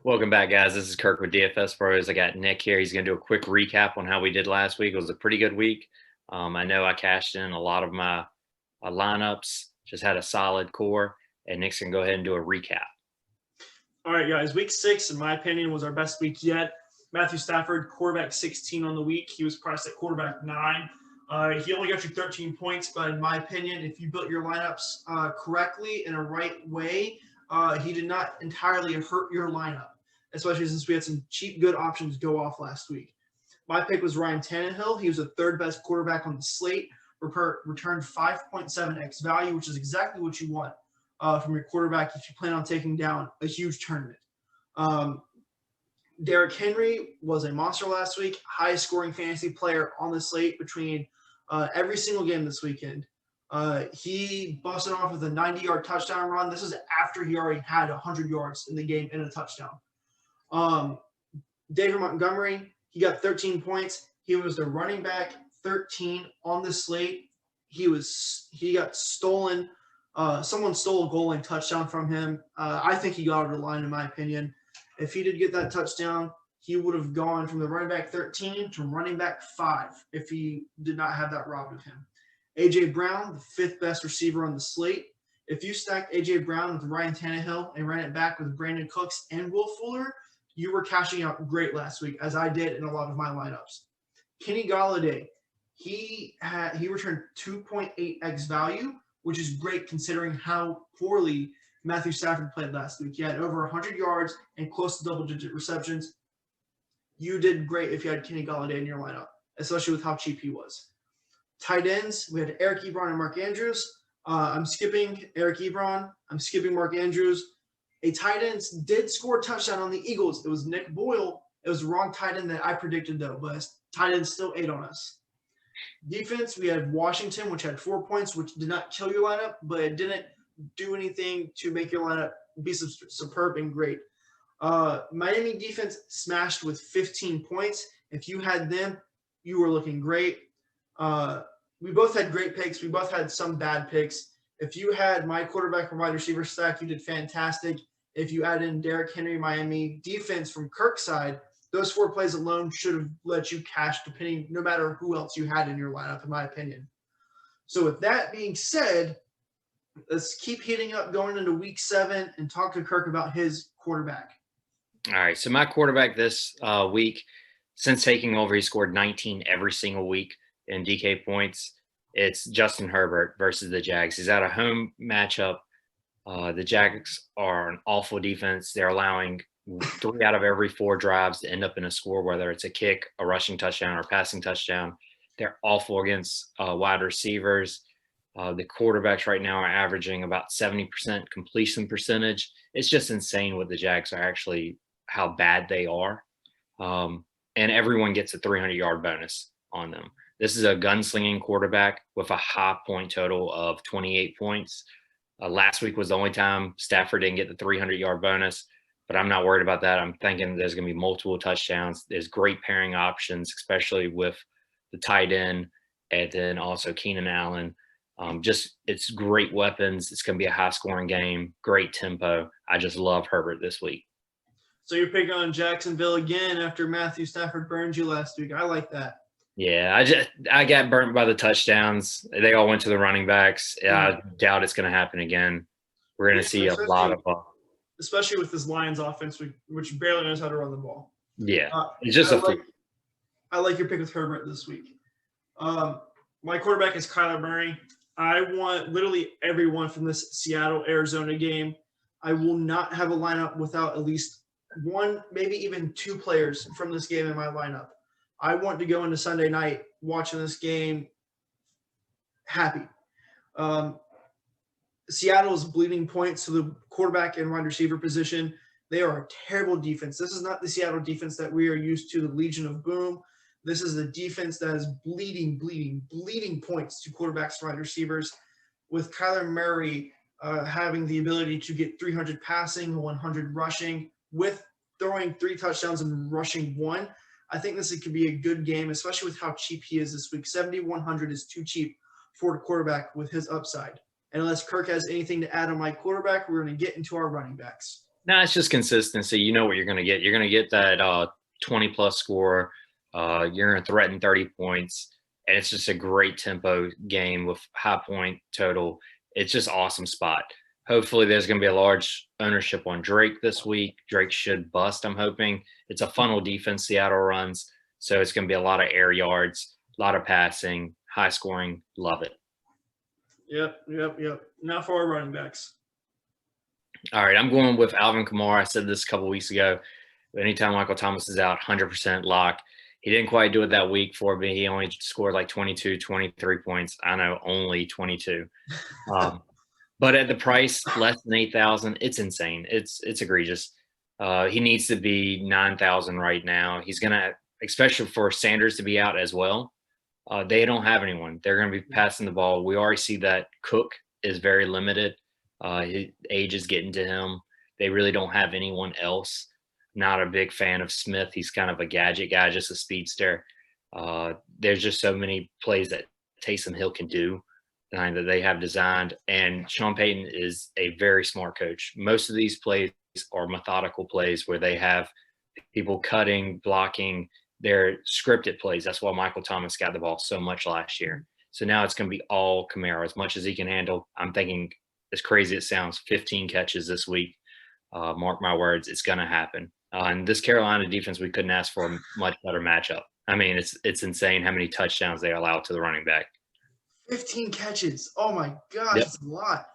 Welcome back, guys. This is Kirk with DFS Pros. I got Nick here. He's going to do a quick recap on how we did last week. It was a pretty good week. I know I cashed in a lot of my lineups, just had a solid core, and Nick's going to go ahead and do a recap. All right, guys. Week 6, in my opinion, was our best week yet. Matthew Stafford, quarterback 16 on the week. He was priced at quarterback 9. He only got you 13 points, but in my opinion, if you built your lineups correctly in a right way, he did not entirely hurt your lineup, especially since we had some cheap, good options go off last week. My pick was Ryan Tannehill. He was the third best quarterback on the slate, returned 5.7x value, which is exactly what you want from your quarterback if you plan on taking down a huge tournament. Derrick Henry was a monster last week, highest scoring fantasy player on the slate between every single game this weekend. He busted off with a 90-yard touchdown run. This is after he already had 100 yards in the game and a touchdown. David Montgomery, he got 13 points. He was the running back 13 on the slate. He got stolen. Someone stole a goal line touchdown from him. I think he got over the line, in my opinion. If he did get that touchdown, he would have gone from the running back 13 to running back 5 if he did not have that robbed of him. A.J. Brown, the fifth best receiver on the slate. If you stacked A.J. Brown with Ryan Tannehill and ran it back with Brandon Cooks and Will Fuller, you were cashing out great last week, as I did in a lot of my lineups. Kenny Golladay, he returned 2.8x value, which is great considering how poorly Matthew Stafford played last week. He had over 100 yards and close to double-digit receptions. You did great if you had Kenny Golladay in your lineup, especially with how cheap he was. Tight ends, we had Eric Ebron and Mark Andrews. I'm skipping Eric Ebron. I'm skipping Mark Andrews. A tight end did score a touchdown on the Eagles. It was Nick Boyle. It was the wrong tight end that I predicted, though, but tight end still ate on us. Defense, we had Washington, which had 4 points, which did not kill your lineup, but it didn't do anything to make your lineup be superb and great. Miami defense smashed with 15 points. If you had them, you were looking great. We both had great picks. We both had some bad picks. If you had my quarterback and wide receiver stack, you did fantastic. If you add in Derrick Henry, Miami defense from Kirk's side, those 4 plays alone should have let you cash no matter who else you had in your lineup, in my opinion. So with that being said, let's keep heating up going into week 7 and talk to Kirk about his quarterback. All right. So my quarterback this week, since taking over, he scored 19 every single week in DK points. It's Justin Herbert versus the Jags. He's at a home matchup. The Jags are an awful defense. They're allowing 3 out of every 4 drives to end up in a score, whether it's a kick, a rushing touchdown, or a passing touchdown. They're awful against wide receivers. The quarterbacks right now are averaging about 70% completion percentage. It's just insane what the Jags are actually, how bad they are. And everyone gets a 300-yard bonus on them. This is a gunslinging quarterback with a high point total of 28 points. Last week was the only time Stafford didn't get the 300-yard bonus, but I'm not worried about that. I'm thinking there's going to be multiple touchdowns. There's great pairing options, especially with the tight end and then also Keenan Allen. It's great weapons. It's going to be a high-scoring game, great tempo. I just love Herbert this week. So you're picking on Jacksonville again after Matthew Stafford burned you last week. I like that. Yeah, I got burnt by the touchdowns. They all went to the running backs. I doubt it's going to happen again. We're going to see a lot of especially with this Lions offense, which barely knows how to run the ball. Yeah, it's just I like your pick with Herbert this week. My quarterback is Kyler Murray. I want literally everyone from this Seattle-Arizona game. I will not have a lineup without at least 1, maybe even 2 players from this game in my lineup. I want to go into Sunday night watching this game happy. Seattle is bleeding points to the quarterback and wide receiver position. They are a terrible defense. This is not the Seattle defense that we are used to, the Legion of Boom. This is a defense that is bleeding points to quarterbacks and wide receivers. With Kyler Murray having the ability to get 300 passing, 100 rushing, with throwing 3 touchdowns and rushing 1, I think this could be a good game, especially with how cheap he is this week. 7,100 is too cheap for a quarterback with his upside. And unless Kirk has anything to add on my quarterback, we're going to get into our running backs. No, it's just consistency. You know what you're going to get. You're going to get that 20-plus score. You're going to threaten 30 points. And it's just a great tempo game with high point total. It's just awesome spot. Hopefully there's going to be a large ownership on Drake this week. Drake should bust, I'm hoping. It's a funnel defense Seattle runs. So it's going to be a lot of air yards, a lot of passing, high scoring. Love it. Yep. Now for our running backs. All right, I'm going with Alvin Kamara. I said this a couple weeks ago. Anytime Michael Thomas is out, 100% lock. He didn't quite do it that week for me. He only scored like 22, 23 points. I know, only 22. But at the price, less than 8,000, it's insane. It's egregious. He needs to be 9,000 right now. He's going to, especially for Sanders to be out as well. They don't have anyone. They're going to be passing the ball. We already see that Cook is very limited. His age is getting to him. They really don't have anyone else. Not a big fan of Smith. He's kind of a gadget guy, just a speedster. There's just so many plays that Taysom Hill can do that they have designed. And Sean Payton is a very smart coach. Most of these plays are methodical plays where they have people cutting, blocking. They're scripted plays. That's why Michael Thomas got the ball so much last year. So now it's going to be all Kamara as much as he can handle. I'm thinking, as crazy as it sounds, 15 catches this week. Mark my words, it's going to happen. And this Carolina defense, we couldn't ask for a much better matchup. I mean, it's insane how many touchdowns they allow to the running back. 15 catches. Oh, my gosh. Yep. That's a lot.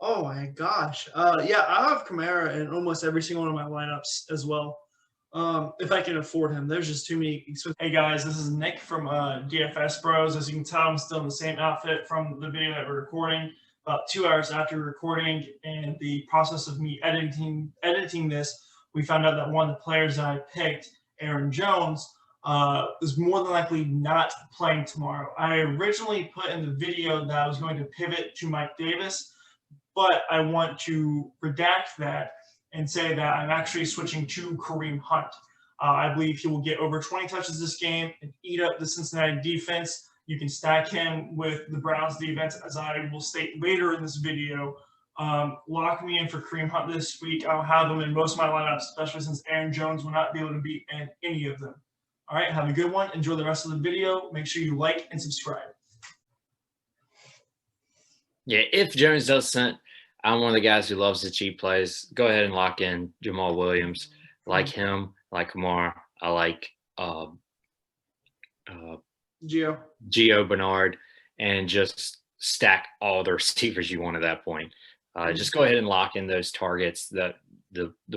Oh, my gosh. Yeah, I have Kamara in almost every single one of my lineups as well. If I can afford him. There's just too many. Hey, guys, this is Nick from DFS Bros. As you can tell, I'm still in the same outfit from the video that we're recording. About 2 hours after recording and the process of me editing this, we found out that one of the players that I picked, Aaron Jones, is more than likely not playing tomorrow. I originally put in the video that I was going to pivot to Mike Davis, but I want to redact that and say that I'm actually switching to Kareem Hunt. I believe he will get over 20 touches this game and eat up the Cincinnati defense. You can stack him with the Browns defense, as I will state later in this video. Lock me in for Kareem Hunt this week. I'll have him in most of my lineups, especially since Aaron Jones will not be able to be in any of them. All right, have a good one. Enjoy the rest of the video. Make sure you like and subscribe. Yeah, if Jones does send, I'm one of the guys who loves the cheap plays. Go ahead and lock in Jamal Williams. I like him, I like Kamara. I like Gio Bernard, and just stack all the receivers you want at that point. Just go ahead and lock in those targets. The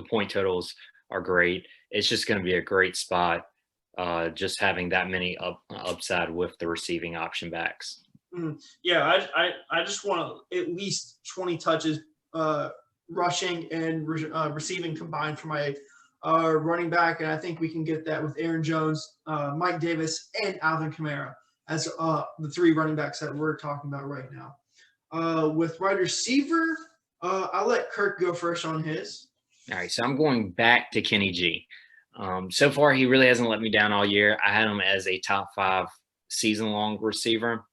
point totals are great. It's just going to be a great spot. Just having that many upside with the receiving option backs. Yeah, I just want at least 20 touches rushing and receiving combined for my running back, and I think we can get that with Aaron Jones, Mike Davis, and Alvin Kamara as the three running backs that we're talking about right now. With wide receiver, I'll let Kirk go first on his. All right, so I'm going back to Kenny G. So far, he really hasn't let me down all year. I had him as a top 5 season-long receiver.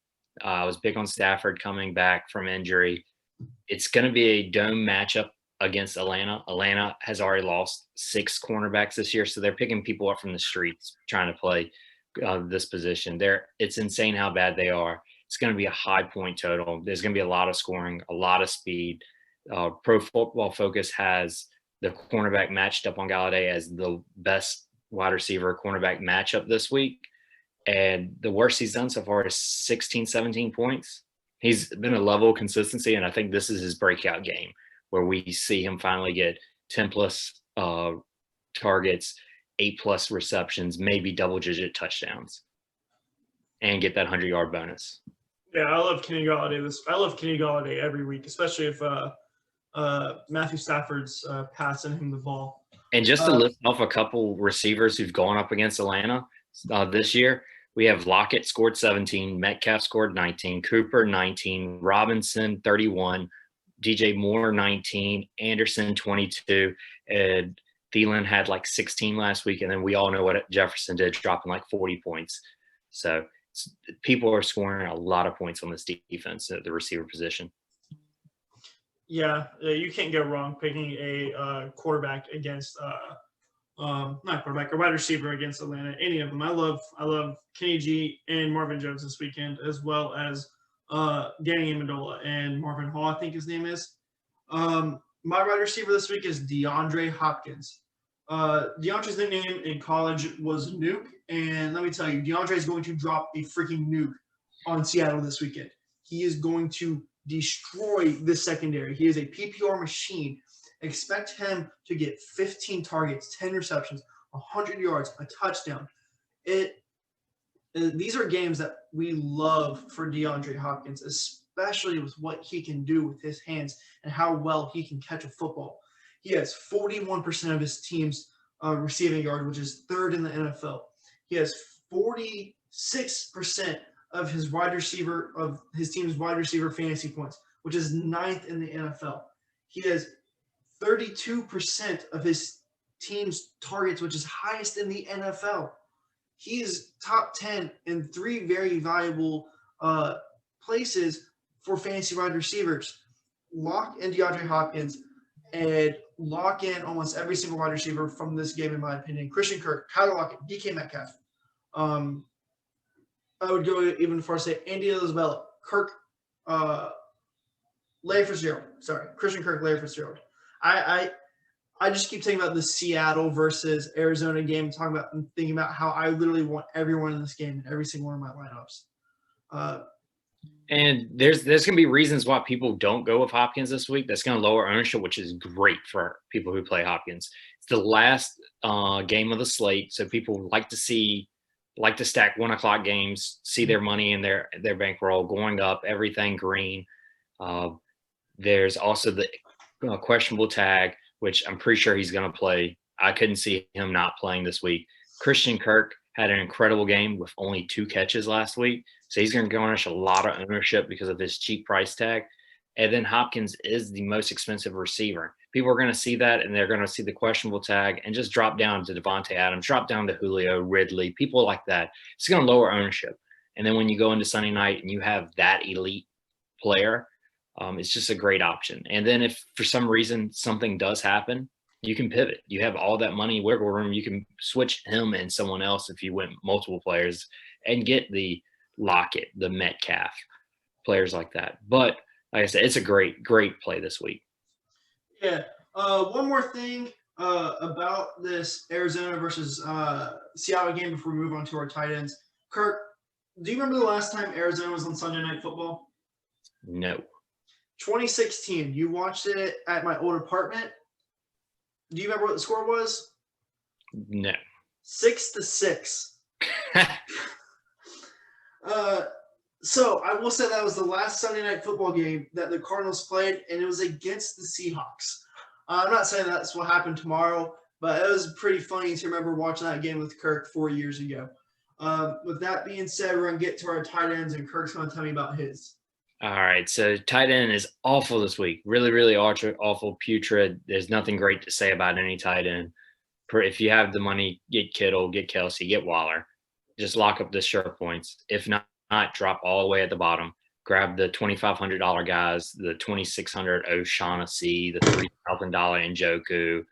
I was big on Stafford coming back from injury. It's going to be a dome matchup against Atlanta. Atlanta has already lost 6 cornerbacks this year, so they're picking people up from the streets trying to play this position. It's insane how bad they are. It's going to be a high point total. There's going to be a lot of scoring, a lot of speed. Pro Football Focus has the cornerback matched up on Galladay as the best wide receiver cornerback matchup this week. And the worst he's done so far is 16, 17 points. He's been a level of consistency, and I think this is his breakout game where we see him finally get 10-plus targets, 8-plus receptions, maybe double-digit touchdowns, and get that 100-yard bonus. Yeah, I love Kenny Galladay. I love Kenny Galladay every week, especially if Matthew Stafford's passing him the ball. And just to list off a couple receivers who've gone up against Atlanta this year, we have Lockett scored 17, Metcalf scored 19, Cooper 19, Robinson 31, DJ Moore 19, Anderson 22, and Thielen had like 16 last week. And then we all know what Jefferson did, dropping like 40 points. So people are scoring a lot of points on this defense at the receiver position. Yeah, you can't go wrong picking a quarterback against not quarterback, a wide receiver against Atlanta. Any of them. I love Kenny G and Marvin Jones this weekend, as well as Danny Amendola and Marvin Hall, I think his name is. My wide receiver this week is DeAndre Hopkins. DeAndre's nickname in college was Nuke, and let me tell you, DeAndre is going to drop a freaking nuke on Seattle this weekend. He is going to destroy this secondary. He is a PPR machine. Expect him to get 15 targets, 10 receptions, 100 yards, a touchdown. These are games that we love for DeAndre Hopkins, especially with what he can do with his hands and how well he can catch a football. He has 41% of his team's receiving yards, which is third in the NFL. He has 46% of his team's wide receiver fantasy points, which is ninth in the NFL. He has 32% of his team's targets, which is highest in the NFL. He is top 10 in 3 very valuable places for fantasy wide receivers. Lock in DeAndre Hopkins and lock in almost every single wide receiver from this game, in my opinion. Christian Kirk, Tyler Lockett, DK Metcalf. I would go even far to say Andy Isabella, Kirk, Larry Fitzgerald. Sorry, Christian Kirk, Larry Fitzgerald. I just keep thinking about the Seattle versus Arizona game, thinking about how I literally want everyone in this game in every single one of my lineups. And there's going to be reasons why people don't go with Hopkins this week. That's going to lower ownership, which is great for people who play Hopkins. It's the last game of the slate, so people like to stack 1 o'clock games, see their money in their bankroll going up, everything green. There's also the questionable tag, which I'm pretty sure he's going to play. I couldn't see him not playing this week. Christian Kirk had an incredible game with only 2 catches last week. So he's going to garnish a lot of ownership because of his cheap price tag. And then Hopkins is the most expensive receiver. People are going to see that, and they're going to see the questionable tag and just drop down to Devontae Adams, drop down to Julio, Ridley, people like that. It's going to lower ownership. And then when you go into Sunday night and you have that elite player, it's just a great option. And then if for some reason something does happen, you can pivot. You have all that money wiggle room. You can switch him and someone else if you went multiple players and get the Lockett, the Metcalf, players like that. But like I said, it's a great play this week. Yeah. One more thing about this Arizona versus Seattle game before we move on to our tight ends. Kirk, do you remember the last time Arizona was on Sunday Night Football? No. 2016. You watched it at my old apartment. Do you remember what the score was? No. 6-6. So I will say that was the last Sunday Night Football game that the Cardinals played, and it was against the Seahawks. I'm not saying that's what happened tomorrow, but it was pretty funny to remember watching that game with Kirk 4 years ago. With that being said, we're going to get to our tight ends, and Kirk's going to tell me about his. All right, so tight end is awful this week. Really, really awful, putrid. There's nothing great to say about any tight end. If you have the money, get Kittle, get Kelsey, get Waller. Just lock up the sure points. If not, drop all the way at the bottom. Grab the $2,500 guys, the $2,600 O'Shaughnessy, the $3,000 Njoku,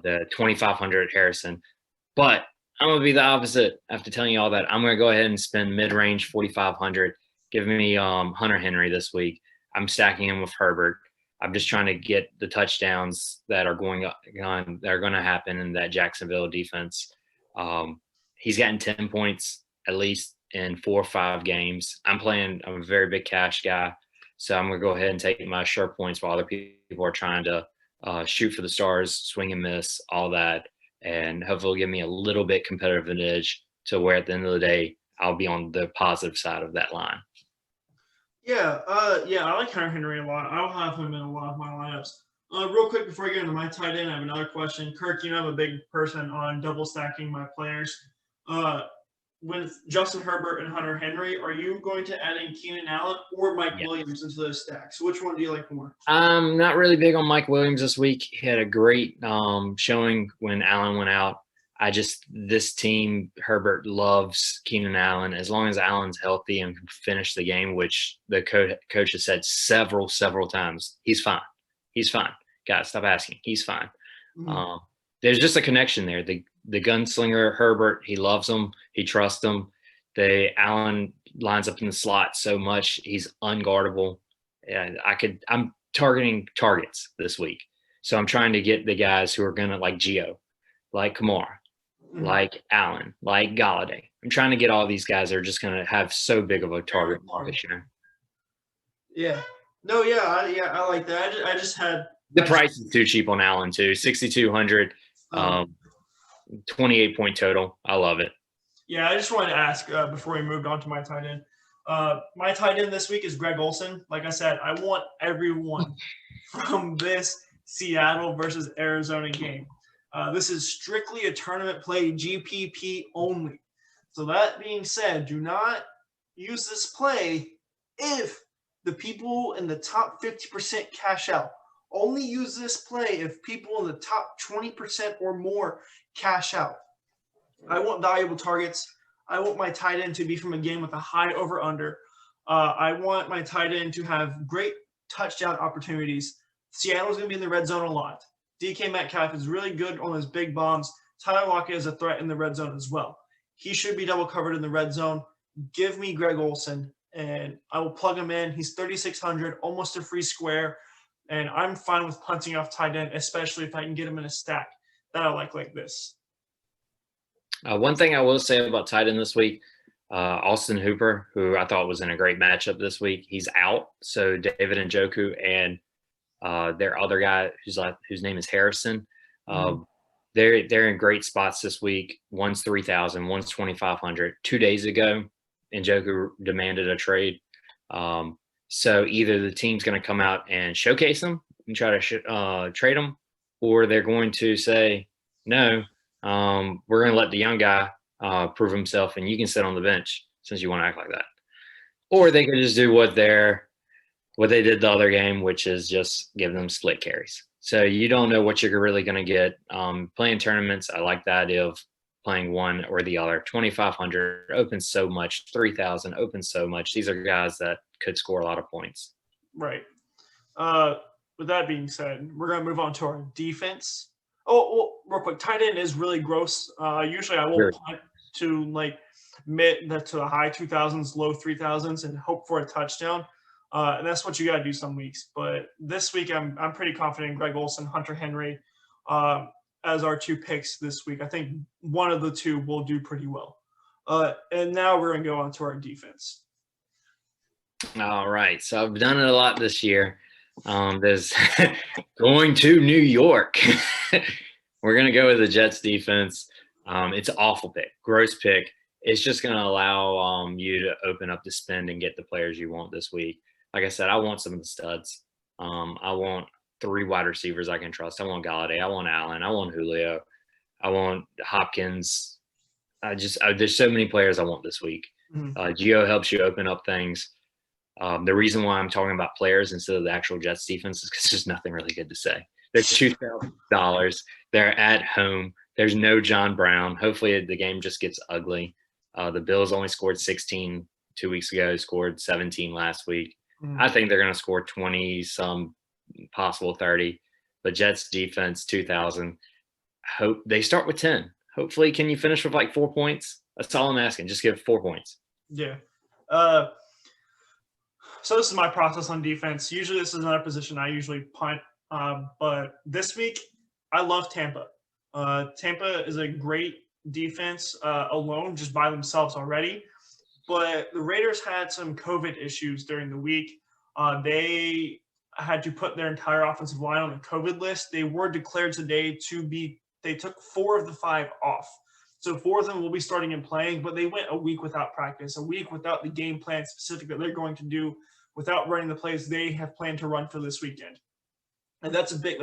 the $2,500 Harrison. But I'm going to be the opposite after telling you all that. I'm going to go ahead and spend mid-range $4,500. Give me Hunter Henry this week. I'm stacking him with Herbert. I'm just trying to get the touchdowns that are going to happen in that Jacksonville defense. He's gotten 10 points at least in 4 or 5 games. I'm a very big cash guy, so I'm going to go ahead and take my sure points while other people are trying to shoot for the stars, swing and miss, all that, and hopefully give me a little bit competitive edge to where at the end of the day I'll be on the positive side of that line. Yeah, I like Hunter Henry a lot. I'll have him in a lot of my lineups. Real quick before I get into my tight end, I have another question. Kirk, I'm a big person on double stacking my players. With Justin Herbert and Hunter Henry, are you going to add in Keenan Allen or Mike Williams into those stacks? Which one do you like more? I'm not really big on Mike Williams this week. He had a great showing when Allen went out. This team, Herbert loves Keenan Allen. As long as Allen's healthy and can finish the game, which the coach has said several times, he's fine. He's fine. Guys, stop asking. He's fine. Mhm. There's just a connection there. The gunslinger Herbert, he loves him. He trusts him. Allen lines up in the slot so much. He's unguardable. And I'm targeting targets this week. So I'm trying to get the guys who are gonna, like Gio, like Kamara, Mhm. like Allen, like Galladay. I'm trying to get all these guys that are just gonna have so big of a target market share. Yeah. No, I like that. I just had The price is too cheap on Allen too. 6,200, um, 28 point total. I love it. Yeah, I just wanted to ask before we moved on to my tight end. My tight end this week is Greg Olsen. Like I said, I want everyone from this Seattle versus Arizona game. This is strictly a tournament play, GPP only. So that being said, do not use this play if the people in the top 50% cash out. Only use this play if people in the top 20% or more cash out. I want valuable targets. I want my tight end to be from a game with a high over-under. I want my tight end to have great touchdown opportunities. Seattle's going to be in the red zone a lot. DK Metcalf is really good on those big bombs. Tyler Lockett is a threat in the red zone as well. He should be double covered in the red zone. Give me Greg Olsen, and I will plug him in. He's 3,600, almost a free square, and I'm fine with punting off tight end, especially if I can get him in a stack that I like this. One thing I will say about tight end this week, Austin Hooper, who I thought was in a great matchup this week, he's out. So David Njoku and their other guy whose name is Harrison, they're in great spots this week. One's 3,000, one's 2,500. 2 days ago, Njoku demanded a trade. So either the team's going to come out and showcase them and try to trade them, or they're going to say, no, we're going to let the young guy prove himself, and you can sit on the bench since you want to act like that. Or they could just do what they did the other game, which is just give them split carries. So you don't know what you're really going to get. Playing tournaments, I like the idea of playing one or the other. 2,500 opens so much. 3,000 opens so much. These are guys that could score a lot of points. Right. With that being said, we're going to move on to our defense. Oh, well, real quick, tight end is really gross. Usually I will punt to mid to the high 2,000s, low 3,000s, and hope for a touchdown. And that's what you got to do some weeks. But this week, I'm pretty confident in Greg Olsen, Hunter Henry as our two picks this week. I think one of the two will do pretty well. And now we're going to go on to our defense. All right. So I've done it a lot this year. There's going to New York. We're going to go with the Jets defense. It's an awful pick, gross pick. It's just going to allow you to open up the spend and get the players you want this week. Like I said, I want some of the studs. I want 3 wide receivers I can trust. I want Galladay. I want Allen. I want Julio. I want Hopkins. There's so many players I want this week. Gio helps you open up things. The reason why I'm talking about players instead of the actual Jets defense is because there's nothing really good to say. They're $2,000. They're at home. There's no John Brown. Hopefully the game just gets ugly. The Bills only scored 16 2 weeks ago, scored 17 last week. I think they're going to score 20, some possible 30. But Jets defense, 2,000. Hope they start with 10. Hopefully, can you finish with 4 points? That's all I'm asking. Just give 4 points. Yeah. So this is my process on defense. Usually this is another position I usually punt. But this week, I love Tampa. Tampa is a great defense alone, just by themselves already. But the Raiders had some COVID issues during the week. They had to put their entire offensive line on the COVID list. They were declared today they took 4 of the 5 off. So 4 of them will be starting and playing, but they went a week without practice, a week without the game plan specific that they're going to do, without running the plays they have planned to run for this weekend. And that's big.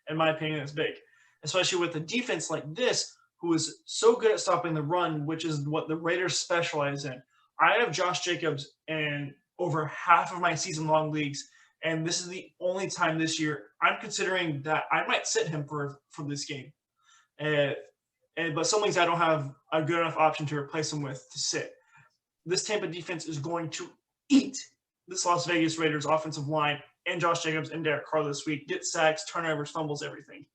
In my opinion, that's big. Especially with a defense like this, who is so good at stopping the run, which is what the Raiders specialize in. I have Josh Jacobs in over half of my season-long leagues, and this is the only time this year I'm considering that I might sit him for this game. but some leagues I don't have a good enough option to replace him with to sit. This Tampa defense is going to eat this Las Vegas Raiders offensive line and Josh Jacobs and Derek Carr this week. Get sacks, turnovers, fumbles, everything.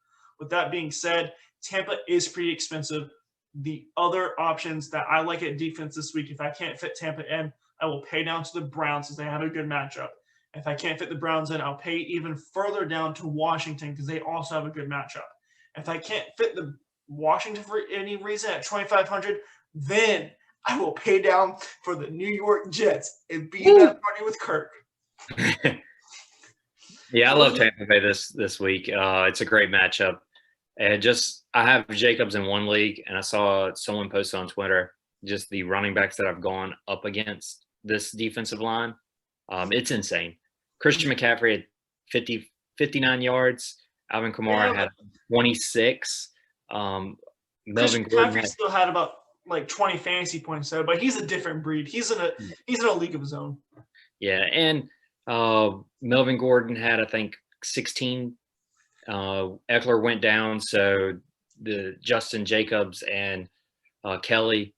With that being said, Tampa is pretty expensive. The other options that I like at defense this week, if I can't fit Tampa in, I will pay down to the Browns as they have a good matchup. If I can't fit the Browns in, I'll pay even further down to Washington because they also have a good matchup. If I can't fit the Washington for any reason at 2,500, then I will pay down for the New York Jets and be in that party with Kirk. Yeah, I love Tampa Bay this week. It's a great matchup. And I have Jacobs in one league, and I saw someone posted on Twitter just the running backs that I've gone up against this defensive line. It's insane. Christian McCaffrey had 59 yards. Alvin Kamara had 26. Melvin Gordon McCaffrey still had about like 20 fantasy points, though, but he's a different breed. He's in a league of his own. Yeah, and Melvin Gordon had, I think, 16. Eckler went down, so the Justin Jacobs and Kelly,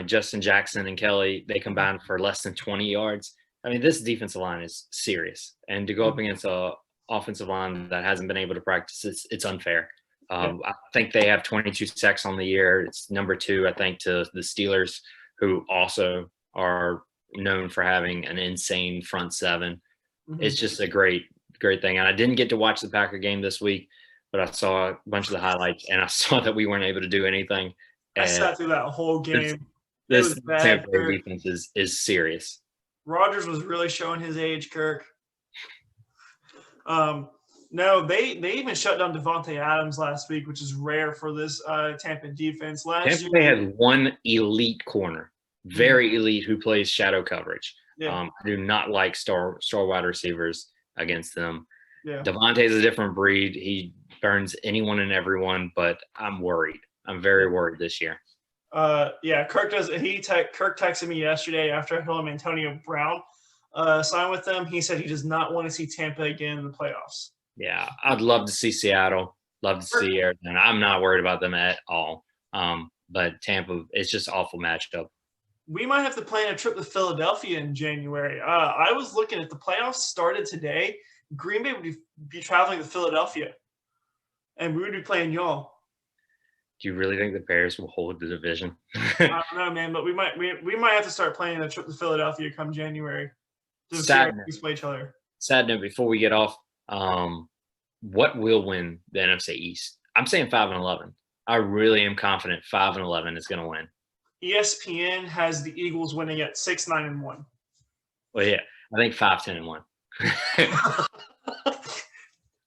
Justin Jackson and Kelly, they combined for less than 20 yards. I mean, this defensive line is serious, and to go up against a offensive line that hasn't been able to practice, it's unfair. I think they have 22 sacks on the year. It's number 2, I think, to the Steelers, who also are known for having an insane front seven. Mm-hmm. It's just a great thing. And I didn't get to watch the Packer game this week, but I saw a bunch of the highlights, and I saw that we weren't able to do anything. I sat through that whole game. This Tampa Bay defense is serious. Rodgers was really showing his age, Kirk. No, they even shut down Devontae Adams last week, which is rare for this Tampa defense. Tampa Bay had one elite corner, very elite, who plays shadow coverage. Yeah. I do not like star wide receivers against them. Yeah. Devontae is a different breed. He burns anyone and everyone, but I'm worried. I'm very worried this year. Kirk does. Kirk texted me yesterday after I told him Antonio Brown signed with them. He said he does not want to see Tampa again in the playoffs. Yeah, I'd love to see Seattle. Love to see Arizona. I'm not worried about them at all. But Tampa, it's just an awful matchup. We might have to plan a trip to Philadelphia in January. I was looking at the playoffs started today. Green Bay would be traveling to Philadelphia, and we would be playing y'all. Do you really think the Bears will hold the division? I don't know, man, but we might have to start planning a trip to Philadelphia come January to play each other. Sad note before we get off, what will win the NFC East? I'm saying 5-11. I really am confident 5-11 is going to win. ESPN has the Eagles winning at 6-9-1. Well, yeah, I think 5-10-1.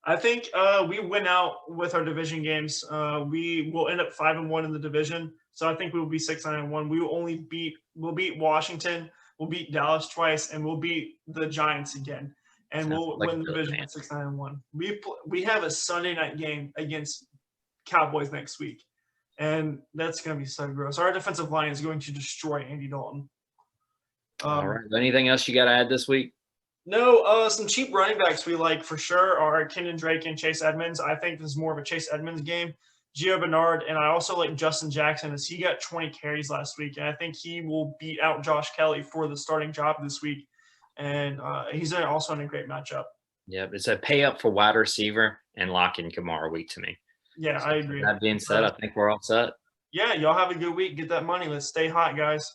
I think we win out with our division games. We will end up 5-1 in the division, so I think we will be 6-9-1. We'll beat Washington, we'll beat Dallas twice, and we'll beat the Giants again, and we'll win the division at 6-9-1. We have a Sunday night game against Cowboys next week, and that's going to be so gross. Our defensive line is going to destroy Andy Dalton. All right. Anything else you got to add this week? No, some cheap running backs we like for sure are Kenyon Drake and Chase Edmonds. I think this is more of a Chase Edmonds game. Gio Bernard, and I also like Justin Jackson as he got 20 carries last week, and I think he will beat out Josh Kelly for the starting job this week. And he's also in a great matchup. Yeah, it's a pay up for wide receiver and lock in Kamara week to me. Yeah, so I agree. That being said, I think we're all set. Yeah, y'all have a good week. Get that money. Let's stay hot, guys.